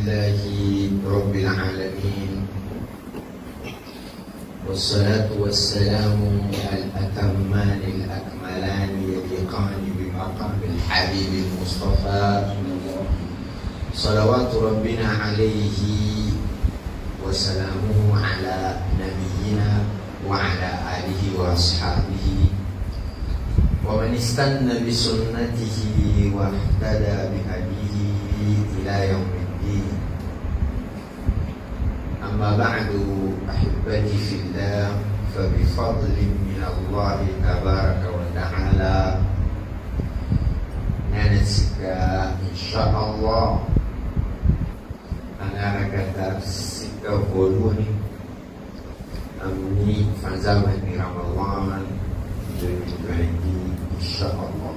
لله رب العالمين، والصلاة والسلام الأتمان الأكملان يليقان بمقام الحبيب المصطفى صلوات ربنا عليه وسلامه على نبينا وعلى آله وأصحابه ومن استنى بسنته واهتدى بهديه إلى يوم الدين. أما بعد أحبتي في الله، فبفضل من الله تبارك وتعالى ننسك إن شاء الله أنا كتاب سكة قولوني أمني فزمن رمضان 2020 insya Allah.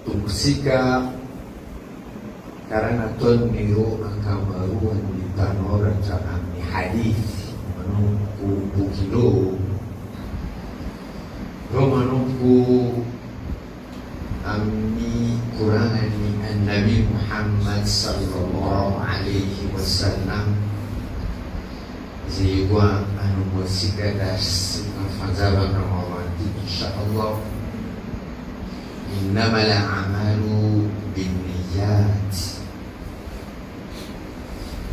Tumusika karena Tuhan niru angka maruan di tanora cara ni hadis menunggu bukilo menunggu amni kurangan ni Nabi Muhammad sallallahu alaihi wasallam zigwa anu musika das fazaba Ramadan insyaallah. Innamal a'malu binniyat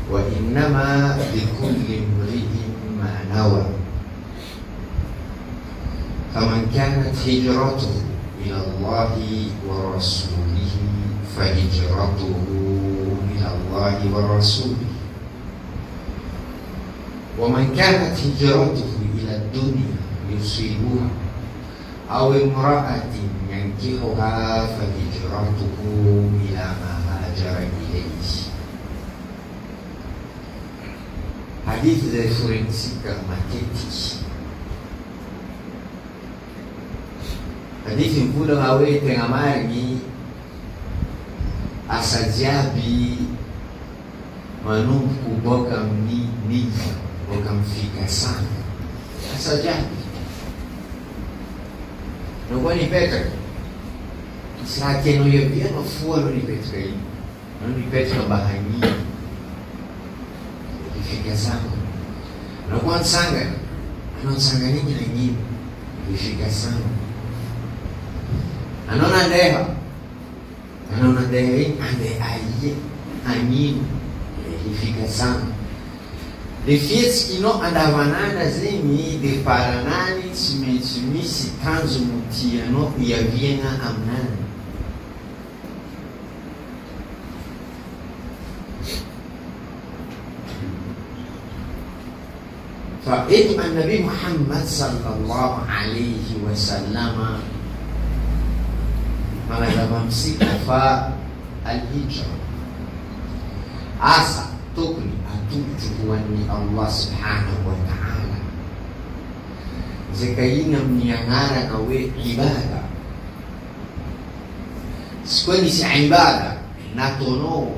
wa innama likulli imri'in ma nawa. Faman kanat hijratuhu ila Allahi wa rasulihi fa hijratuhu ila Allahi wa rasulihi. ومن كانت هجرته إلى الدنيا يصيبها أو امرأة ينكحها فهجرته إلى ما هاجر إليه. حديث ذي فرنسيكا ماتيتي حديث يقول غاوي تنغماري asajabi manumku boka mnija ukamfika sana sasa jadi ndio ni Petra sasa no yeye mafua no ni Petra hii no ni Petra bahani ifika sana na kwa sanga anansanga nini na nini ifika sana anaona ndeha ande aiye anini ifika sana. Les filles qui n'ont andavanana zemi de paranani simisi kanzu mutiano ya vienga amnani. فإذ النبي محمد صلى الله عليه وسلم mengamsika fa al-hijrah asa tukni atujuan ni Allah subhanahu wa ta'ala zikayinga mniangara kawe ibada sikwani si ibada natono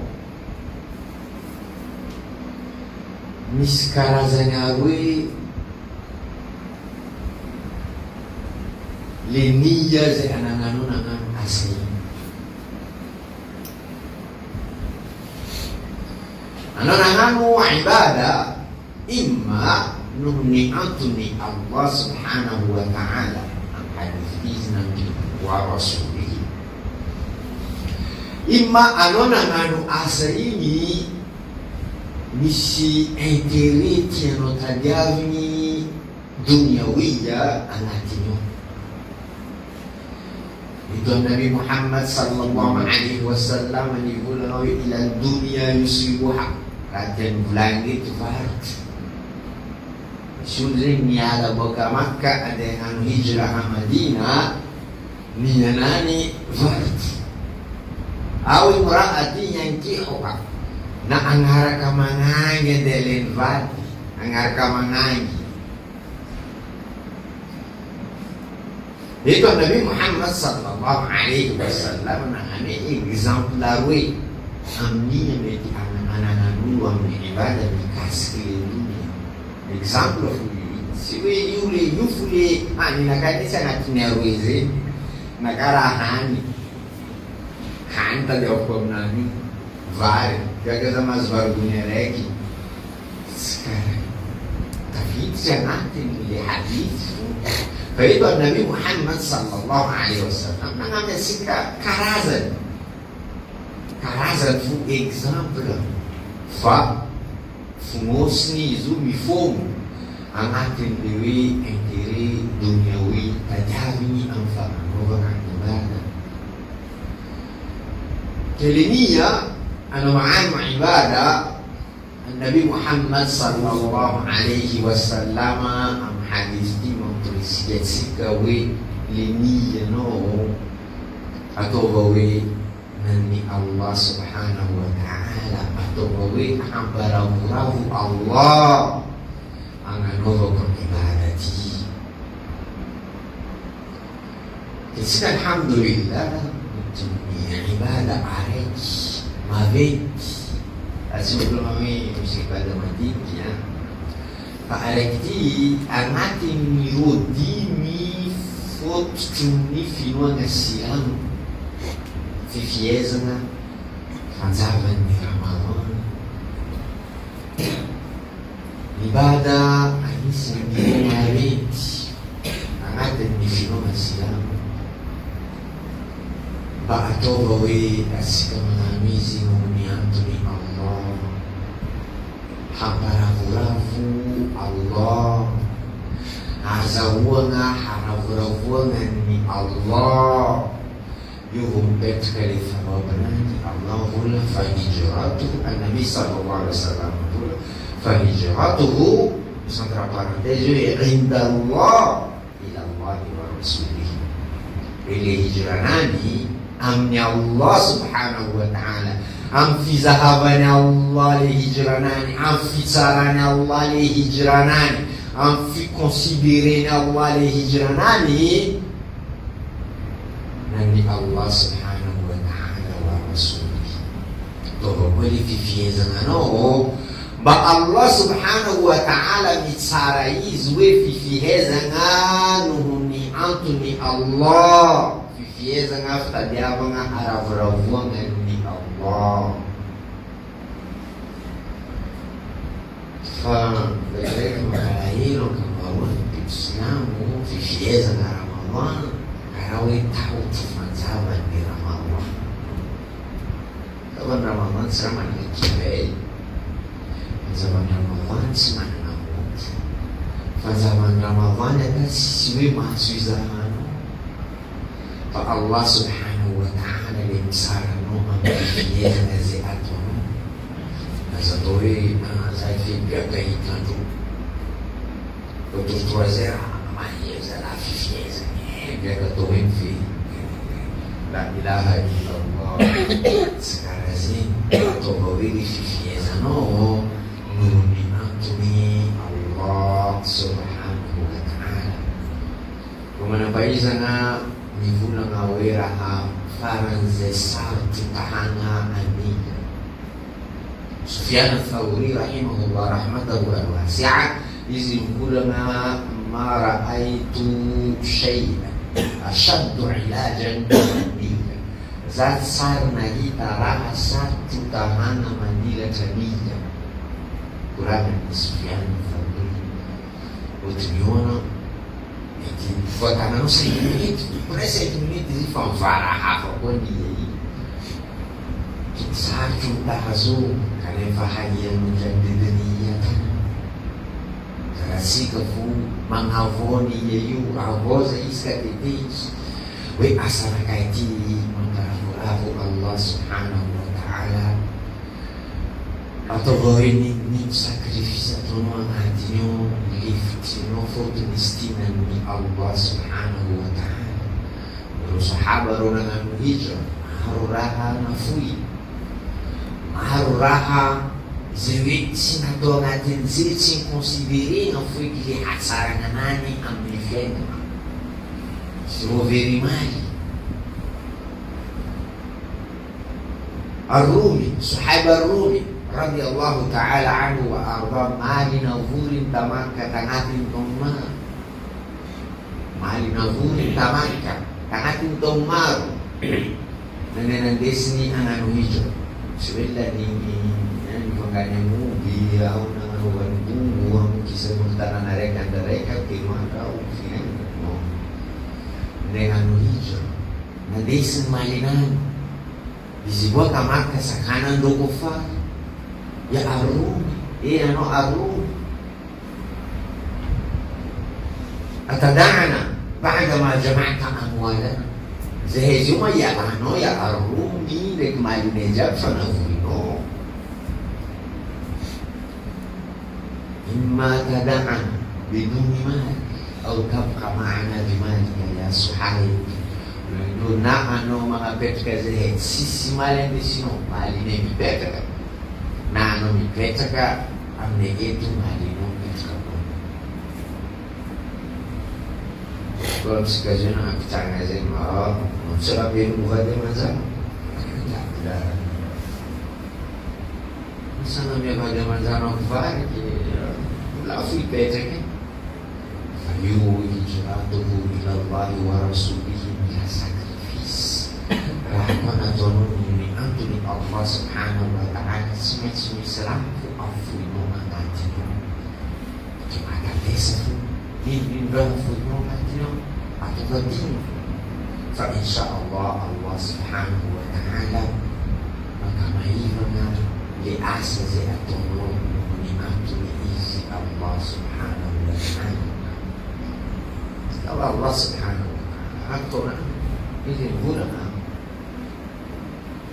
miskarazanyawe leniya ze ananganuna asli anananganu ibada imma nuhni'atuni Allah subhanahu wa ta'ala ang hadithina wa rasulihi imma anananganu asli misi interiti ano tadyavni dunyawiya anatinyo. Itu Nabi Muhammad sallallahu alaihi wasallam menyimpulkan ila dunia yusibuha rajan langit barat. Sudah niada boka Makkah ada yang hijrah ke Madinah nianani barat. Aw imraati yankihuha na angara kamangange delen barat angara kamangange. Itu Nabi Muhammad sallallahu alaihi wasallam nahani exemplary amni meti anak-anak dulu amni ibadah dikasih dunia. Example siwe yule yufule ani na kanisa na tunerweze na karahani canta de Alcomnani, vai, pega as mais barulhas sekarang. Tapi jangan hadis. Faedah Nabi Muhammad sallallahu alaihi wasallam namanya sikap karazan fu example fa fumosni zumi fomu angatin dewi entiri duniawi tajami anfa'an orang ibadah. Keliniya anu ma'an ibadah Nabi Muhammad sallallahu alaihi wasallam am hadis di tulis sikawe lini no atau bawe nani Allah subhanahu wa ta'ala atau bawe ambarahu Allah anganodo kang ibadati. Kasi alhamdulillah dunia ibadah arek mabek sebelum kami musik pada mati ya Pak Alekti amati mirodi mi fotu mi finua ngasiam fifiezana fanzavan ni Ramadan ibadah anisa mi mariti amati mi finua ngasiam Pak Atobawe asika mangamizi muni Antoni Allah hamparavu Allah azawanga haravuravuanga ni Allah yuhum betkali thawabanani Allah hula fahijratuhu Nabi sallallahu alaihi wasallam hula fahijratuhu santra parantese inda Allah ila Allah wa rasulih ili hijranani amni Allah subhanahu wa ta'ala am fi zahabani Allah li hijranani am fi sarani Allah li hijranani am fi considereni Allah li hijranani nani Allah subhanahu wa ta'ala wa rasulih toho kweli fifieza ngano ba Allah subhanahu wa ta'ala mitsarai zwe fifieza ngano ni antuni Allah fifieza ngafta diaba nga aravravuanga ni Allah فبذلك ملايين كمارون بالإسلام في فيازة رمضان كراوي تحوت مذهبا برمضان طبعا رمضان سمع الكبائر زمان رمضان سمع الموت فزمان رمضان تسوي محسوس زمانه فالله سبحانه وتعالى لمسار النوم بفيازة زيادته Zatori saya fikir kaitan tu betul saja amanya salah fikiran dia kata fi la ilaha illallah sekarang sini atau bawili fikiran no nuruni antuni Allah subhanahu wa ta'ala kumana paisana nivula ngawera faranze sartu tahanga amin Sufyan al-Thawri rahimahullah rahmatahu al-wasi'ah izin kulama ma ra'aitu syai'an ashaddu ilajan mandila zat sarna kita rasa satu tahana mandila kamila kurang Sufyan al-Thawri utuniona eti fatana no 6 minutos parece 7 minutos de fanfara hafa quando satu tahazum kalian fahaya menjadinya kasi kafu mangavoni yeyu avoza iskatitis we asana kaiti mangarafu Allah subhanahu wa ta'ala atau ini sacrifice atau mangatinyo lift no foto nistina ni Allah subhanahu wa ta'ala terus sahaba ronangan hijrah haruraha nafui Maruraha zewi sinato natin zilchin consideri não foi que hasara nani amplifendo se moveri mali Ar-Rumi sahaba Ar-Rumi radhiyallahu ta'ala anhu wa arda mali navurin tamakka tangatin tongma mali navurin tamakka tangatin tongmaru nanendesini angano hicho sibella ni panganya mubi au nangano bangungu au kisah mutana nareka ndareka kimaka au kinang no nengano hicho nandesin malinan bizibwa kamaka sa kanan do kufar ya arun arun atada'ana ba'da ma jama'ta amwalana zehezuma ya arumi dek mali nejab sanafino imma tada'an biduni mal atau tabqa ma'ana bimalika ya suhaib na mga petka zehe sisi mali di sino mali ne mi petka na mi petka amne itu mali no petka kalau sekalian aku cakap saya sebab dia bukan dia mazhab tidak misalnya dia pada mazhab kafir la fi petek fayu hijratuhu ila Allah wa rasulihi bila sakrifis rahman atonu ini antuni Allah subhanahu wa ta'ala semua Islam afu no matino cuma ada desa ini berapa no matino atau badin fa insyaallah Allah subhanahu wa ta'ala maka maimana li asasi atunu ni antuni isi Allah subhanahu wa ta'ala kalau Allah subhanahu wa ta'ala atuna izin guna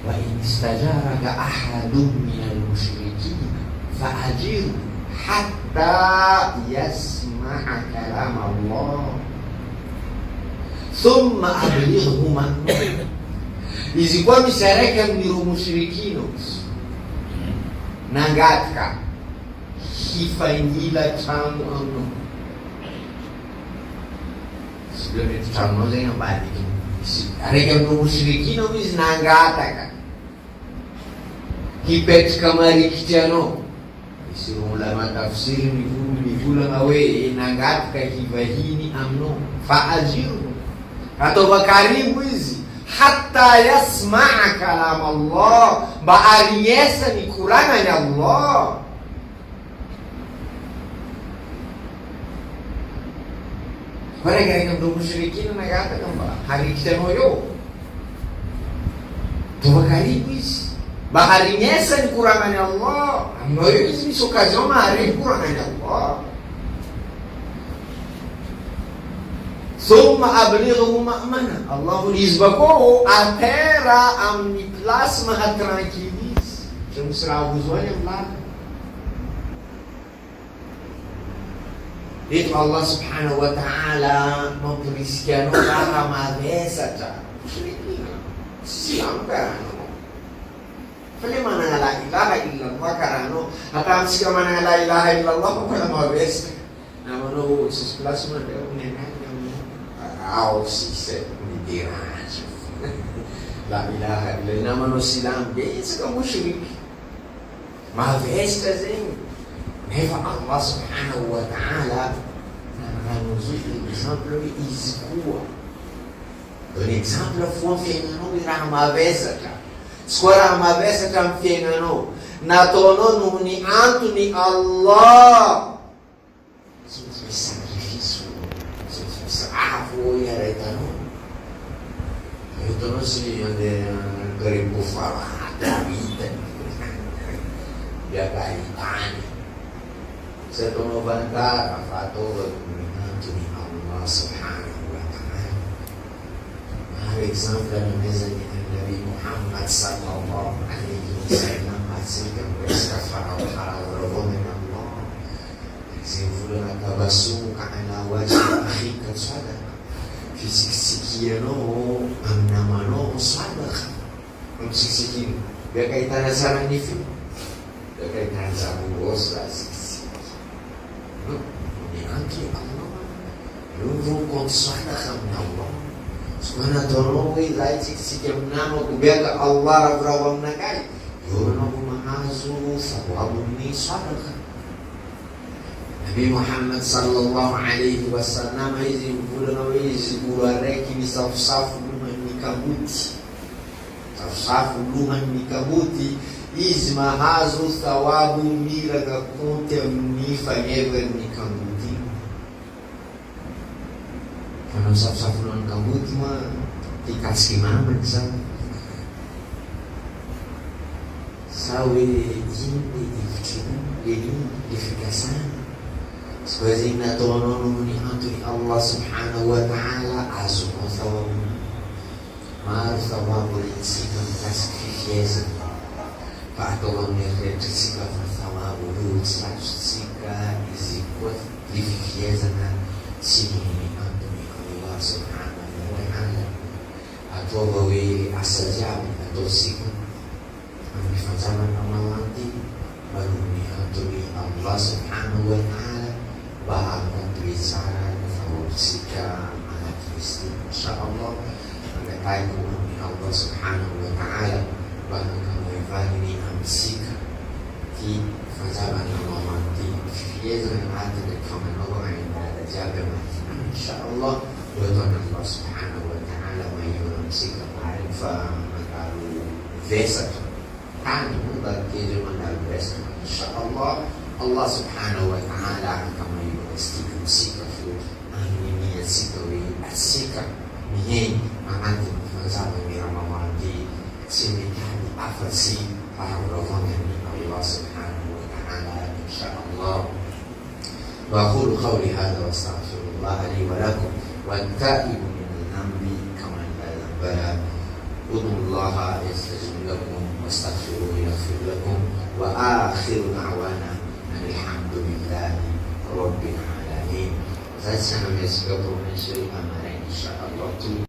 wa in istajaraka ahadun minal musyrikin fa'ajiru hatta yasma'a kalam Allah thumma ablighu ma'na izikuwa misharaka mniru mushrikinos nangatka hifaingila tamu ano sebelum itu tamu saya ngabalik areka mniru mushrikino mis nangataka hipet kamari kichano isiru ulama tafsiri nifula ngawe nangatka hifahini amno fa'ajiru atau bakaribu hizi hatta yasma'a kalam Allah baariyesa ni kurana ya Allah mereka yang belum musyrikin nagata kan ba hari kita noyo tu bakaribu hizi baariyesa ni kurana ya Allah noyo hizi misokazoma hari kurana ya Allah summa ablighu ma'mana Allahu izbako atera amni plus maha tranquilis je musra abuzwani Allah itu Allah subhanahu wa ta'ala memperisikan orang mabesa ta siapa fale mana la ilaha illallah karano atam sika mana la ilaha illallah pada mabesa namano plus mana unena au si se mi diraggio la ilaha illallah ma non si pensa come mushrik ma vesta zen neva Allah subhanahu wa ta'ala nuzul esempio izikua un esempio fu fiengano irama vesta skora ma vesta kam fiengano na tono nuni antuni Allah ya retano itu sih yang dari kufar ada itu dia kaitan setelah bantah atau demi Allah subhanahu wa ta'ala hari sampai namanya Nabi Muhammad sallallahu alaihi wasallam hasilkan berkafar al-haram min Allah sehingga tabassum ala wajhi akhika sadaqah fisik-sikian ang namano sadaqah ang siksikin biar kaitan sa nifin biar kaitan sa buos la siksikin ni anki Allah lurung kong sadaqah min Allah sumana tonowi lai siksikin namo biar ka Allah rabrawang nakai yurno kumahazu sawabun ni sadaqah Nabi Muhammad sallallahu alaihi wasallam hizi mvula hizi kurareki ni safu ni kabuti safu luhan mikabuti izma hazu thawabu miraga kote mnifanyeve mikambuti karena safu luhan kambuti mah dikasih mana sana sawi jindi difikasana sebagai natono ni antuni Allah subhanahu wa ta'ala azu thawabu mar thawabu insikam kasfifieza paatolong refleksika thawabu sika izikot lififieza na sini antuni Allah subhanahu wa ta'ala atau bawe asal jabi atau sika amifazana namawati baru ni antuni Allah subhanahu wa ta'ala bahkan tulisan sika anak istri insyaallah mengenai ni Allah subhanahu wa ta'ala bahkan kami fahimi amsika di fazaban namawati fiezan ada kama Allah ada jaga insyaallah wa Allah subhanahu wa ta'ala mayumsika arifa makalu vesa kan bagi zaman al-best insyaallah Allah subhanahu wa ta'ala akan memastikan sikap ini sikawi sikap ini menanti bersama Ramadhan di sini afasi para ulama dari Allah subhanahu wa ta'ala insyaallah wa aqulu qawli hadha wa astaghfirullah li wa lakum wa ta'ibu min dhanbi kama la ud'ullaha yastajib lakum wastaghfiruhu yaghfir lakum wa akhiru da'wana alhamdulillahi rabbil alamin. Saya sangat bersyukur mensyukur amalan insya